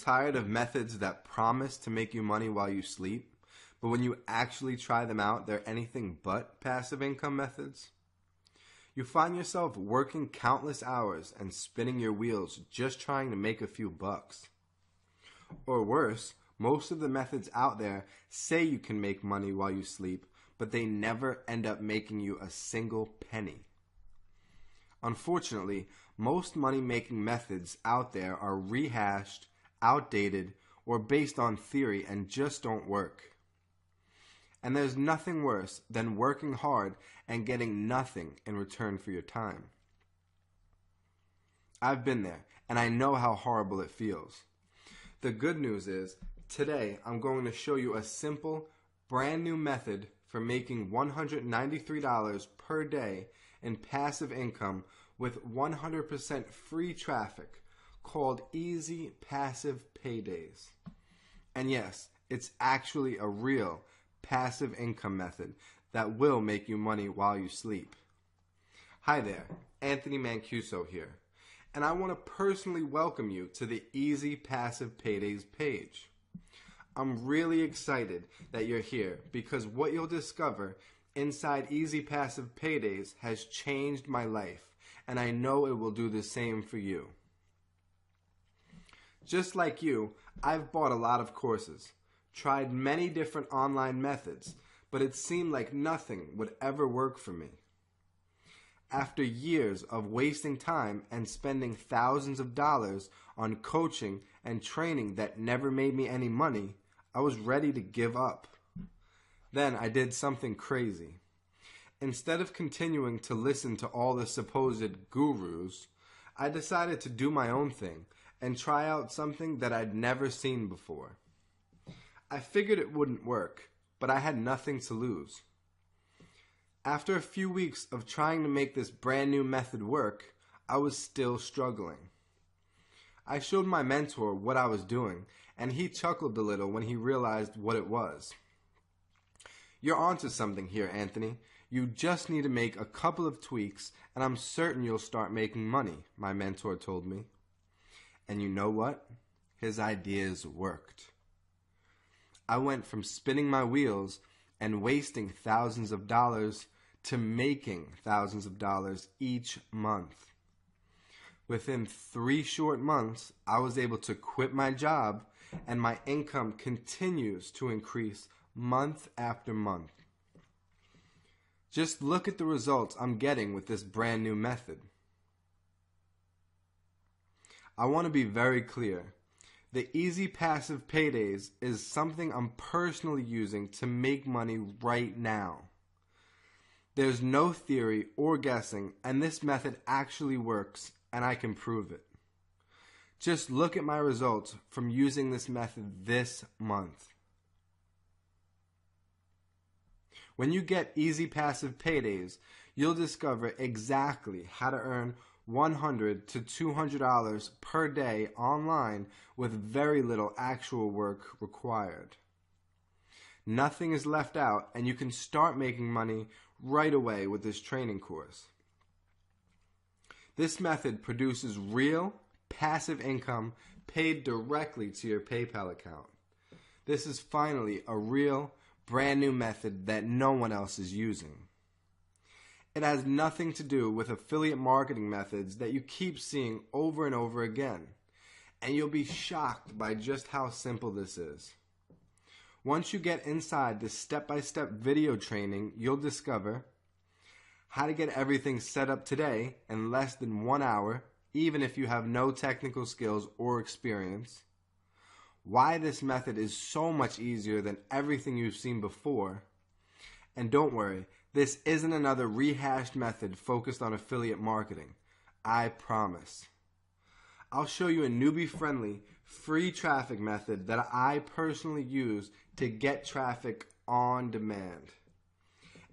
tired of methods that promise to make you money while you sleep, but when you actually try them out, they're anything but passive income methods? You find yourself working countless hours and spinning your wheels just trying to make a few bucks. Or worse, most of the methods out there say you can make money while you sleep, but they never end up making you a single penny. Unfortunately, most money-making methods out there are rehashed, outdated, or based on theory and just don't work. And there's nothing worse than working hard and getting nothing in return for your time. I've been there, and I know how horrible it feels. The good news is, today I'm going to show you a simple, brand new method for making $193 per day in passive income with 100% free traffic called Easy Passive Paydays. And yes, it's actually a real passive income method that will make you money while you sleep. Hi there, Anthony Mancuso here, and I want to personally welcome you to the Easy Passive Paydays page. I'm really excited that you're here because what you'll discover inside Easy Passive Paydays has changed my life, and I know it will do the same for you. Just like you, I've bought a lot of courses, tried many different online methods, but it seemed like nothing would ever work for me. After years of wasting time and spending thousands of dollars on coaching and training that never made me any money, I was ready to give up. Then I did something crazy. Instead of continuing to listen to all the supposed gurus, I decided to do my own thing and try out something that I'd never seen before. I figured it wouldn't work, but I had nothing to lose. After a few weeks of trying to make this brand new method work, I was still struggling. I showed my mentor what I was doing, and he chuckled a little when he realized what it was. "You're onto something here, Anthony. You just need to make a couple of tweaks, and I'm certain you'll start making money," my mentor told me. And you know what? His ideas worked. I went from spinning my wheels and wasting thousands of dollars to making thousands of dollars each month. Within 3 short months, I was able to quit my job, and my income continues to increase month after month. Just look at the results I'm getting with this brand new method. I want to be very clear. The Easy Passive Paydays is something I'm personally using to make money right now. There's no theory or guessing, and this method actually works, and I can prove it. Just look at my results from using this method this month. When you get Easy Passive Paydays, you'll discover exactly how to earn $100 to $200 per day online with very little actual work required. Nothing is left out, and you can start making money right away with this training course. This method produces real, passive income paid directly to your PayPal account. This is finally a real, brand new method that no one else is using. It has nothing to do with affiliate marketing methods that you keep seeing over and over again, and you'll be shocked by just how simple this is. Once you get inside this step-by-step video training, you'll discover how to get everything set up today in less than 1 hour, even if you have no technical skills or experience, why this method is so much easier than everything you've seen before, and don't worry, this isn't another rehashed method focused on affiliate marketing. I promise. I'll show you a newbie-friendly, free traffic method that I personally use to get traffic on demand.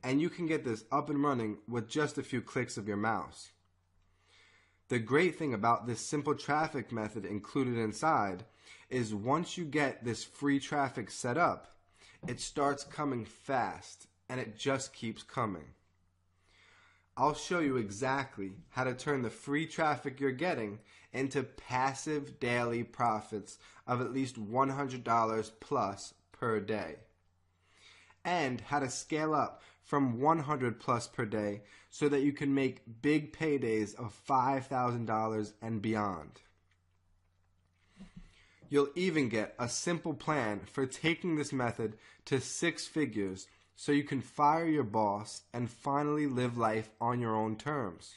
And you can get this up and running with just a few clicks of your mouse. The great thing about this simple traffic method included inside is once you get this free traffic set up, it starts coming fast, and it just keeps coming. I'll show you exactly how to turn the free traffic you're getting into passive daily profits of at least $100 plus per day, and how to scale up from 100 plus per day so that you can make big paydays of $5,000 and beyond. You'll even get a simple plan for taking this method to 6 figures so you can fire your boss and finally live life on your own terms.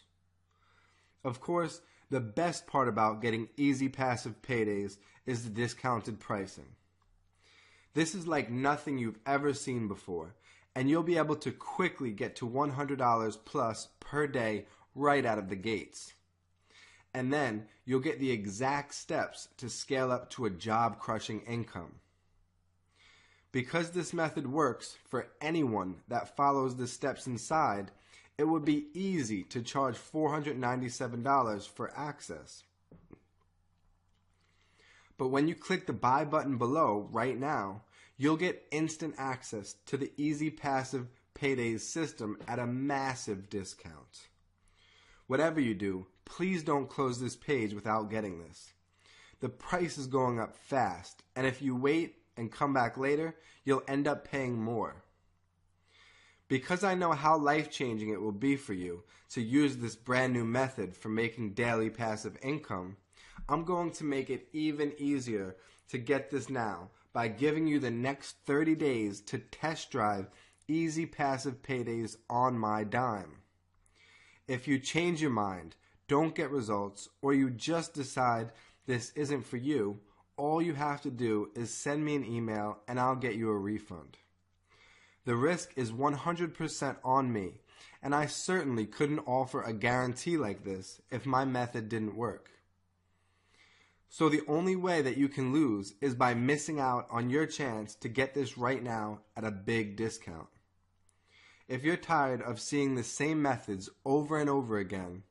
Of course, the best part about getting easy passive paydays is the discounted pricing. This is like nothing you've ever seen before, and you'll be able to quickly get to $100 plus per day right out of the gates. And then you'll get the exact steps to scale up to a job-crushing income. Because this method works for anyone that follows the steps inside, it would be easy to charge $497 for access. But when you click the buy button below right now, you'll get instant access to the Easy Passive Paydays system at a massive discount. Whatever you do, please don't close this page without getting this. The price is going up fast, and if you wait and come back later, you'll end up paying more. Because I know how life-changing it will be for you to use this brand new method for making daily passive income, I'm going to make it even easier to get this now by giving you the next 30 days to test drive Easy Passive Paydays on my dime. If you change your mind, don't get results, or you just decide this isn't for you, all you have to do is send me an email and I'll get you a refund. The risk is 100% on me, and I certainly couldn't offer a guarantee like this if my method didn't work. So the only way that you can lose is by missing out on your chance to get this right now at a big discount. If you're tired of seeing the same methods over and over again,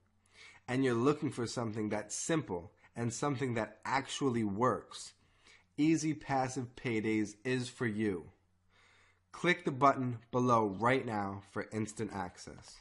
and you're looking for something that's simple and something that actually works, Easy Passive Paydays is for you. Click the button below right now for instant access.